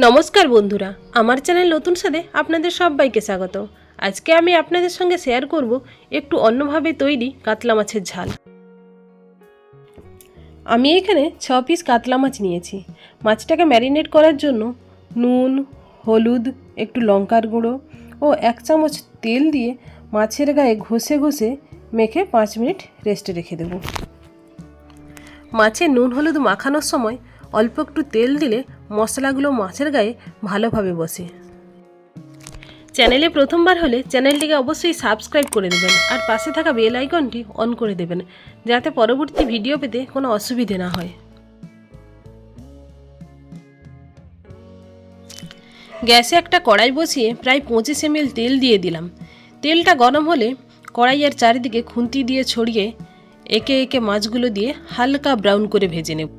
নমস্কার বন্ধুরা, আমার চ্যানেল নতুন স্বাদে আপনাদের সবাইকে স্বাগত। আজকে আমি আপনাদের সঙ্গে শেয়ার করব একটু অন্যভাবে তৈরি কাতলা মাছের ঝাল। আমি এখানে 6 পিস কাতলা মাছ নিয়েছি। মাছটাকে ম্যারিনেট করার জন্য নুন, হলুদ, একটু লঙ্কার গুঁড়ো ও 1 চামচ তেল দিয়ে মাছের গায়ে ঘষে ঘষে মেখে 5 মিনিট রেস্টে রেখে দেব। মাছে নুন হলুদ মাখানোর সময় অল্প একটু তেল দিলে মশলাগুলো মাছের গায়ে ভালোভাবে বসে। চ্যানেলে প্রথমবার হলে চ্যানেলটিকে অবশ্যই সাবস্ক্রাইব করে দেবেন আর পাশে থাকা বেল আইকনটি অন করে দেবেন, যাতে পরবর্তী ভিডিও পেতে কোনো অসুবিধে না হয়। গ্যাসে একটা কড়াই বসিয়ে প্রায় 25 ml তেল দিয়ে দিলাম। তেলটা গরম হলে কড়াইয়ের চারিদিকে খুন্তি দিয়ে ছড়িয়ে একে একে মাছগুলো দিয়ে হালকা ব্রাউন করে ভেজে নেব।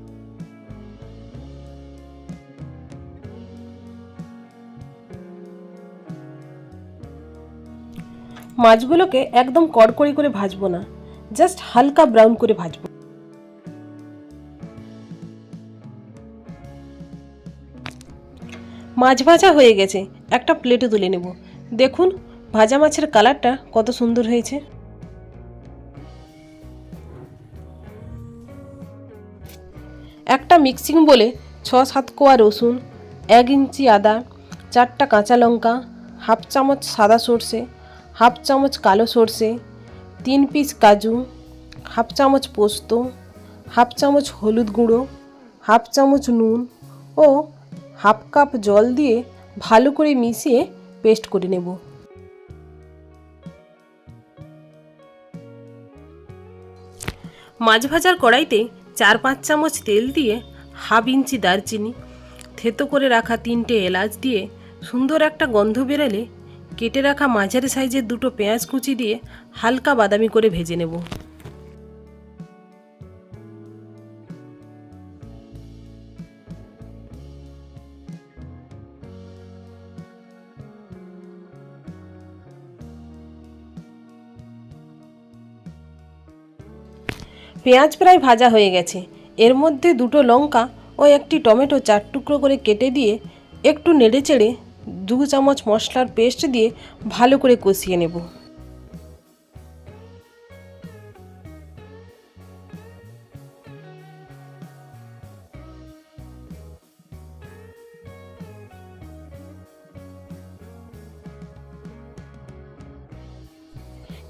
মাছগুলোকে একদম কড়কড়ি করে ভাজবো না, জাস্ট হালকা ব্রাউন করে ভাজবো। মাছ ভাজা হয়ে গেছে, একটা প্লেটে তুলে নেব। দেখুন ভাজা মাছের কালারটা কত সুন্দর হয়েছে। একটা মিক্সিং বলে 6-7 কোয়া রসুন, 1 ইঞ্চি আদা, 4টা কাঁচা লঙ্কা, হাফ চামচ সাদা সর্ষে, হাফ চামচ কালো সর্ষে, 3 পিস কাজু, হাফ চামচ পোস্ত, হাফ চামচ হলুদ গুঁড়ো, হাফ চামচ নুন ও হাফ কাপ জল দিয়ে ভালো করে মিশিয়ে পেস্ট করে নেব। মাছ ভাজার কড়াইতে 4-5 চামচ তেল দিয়ে হাফ ইঞ্চি দারচিনি, থেতো করে রাখা 3টে এলাচ দিয়ে সুন্দর একটা গন্ধ বেরোলে কেটে রাখা মাঝারি সাইজের 2টো পেঁয়াজ কুচি দিয়ে হালকা বাদামি করে ভেজে নেব। পেঁয়াজ প্রায় ভাজা হয়ে গেছে। এর মধ্যে 2টো লঙ্কা ও একটি টমেটো 4 টুকরো করে কেটে দিয়ে একটু নেড়ে চেড়ে 2 চামচ মশলার পেস্ট দিয়ে ভালো করে কষিয়ে নেব।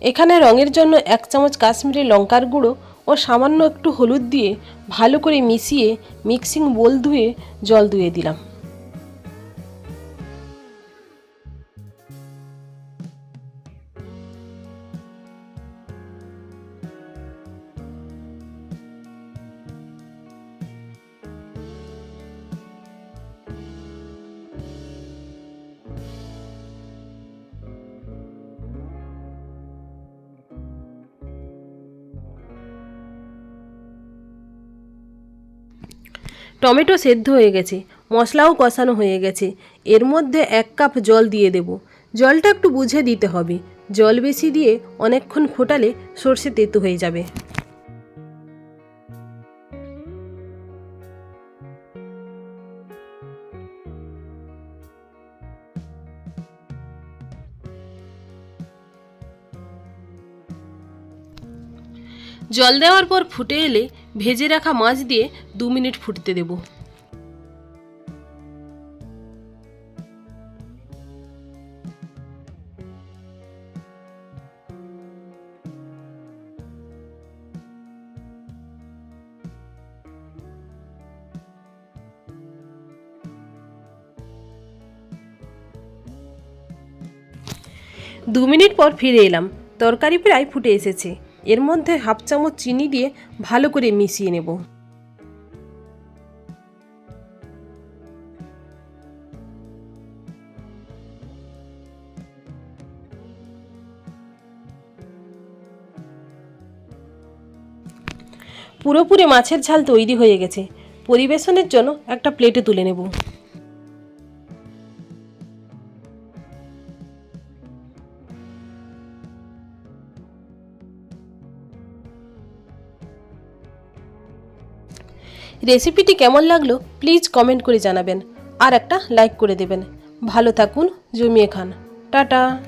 এখানে রঙের জন্য 1 চামচ কাশ্মীরি লঙ্কার গুঁড়ো ও সামান্য একটু হলুদ দিয়ে ভালো করে মিশিয়ে মিক্সিং বোল ধুয়ে জল দিয়ে দিলাম। টমেটো সেদ্ধ হয়ে গেছে, মশলাও কষানো হয়ে গেছে। এর মধ্যে 1 কাপ জল দিয়ে দেব। জলটা একটু বুঝে দিতে হবে, জল বেশি দিয়ে অনেকক্ষণ ফোটালে সর্ষে তেতো হয়ে যাবে। জল দেওয়ার পর ফুটে এলে ভেজে রাখা মাছ দিয়ে 2 মিনিট ফুটতে দেব। দু মিনিট পর ফিরে এলাম। তরকারি প্রায় ফুটে এসেছে। এর মধ্যে হাফ চামচ চিনি দিয়ে ভালো করে মিশিয়ে নেব। পুরোপুরি মাছের ঝাল তৈরি হয়ে গেছে। পরিবেশনের জন্য একটা প্লেটে তুলে নেব। রেসিপিটি কেমন লাগলো প্লিজ কমেন্ট করে জানাবেন। আর একটা লাইক করে দেবেন। ভালো থাকুন, জমিয়ে খান। টাটা।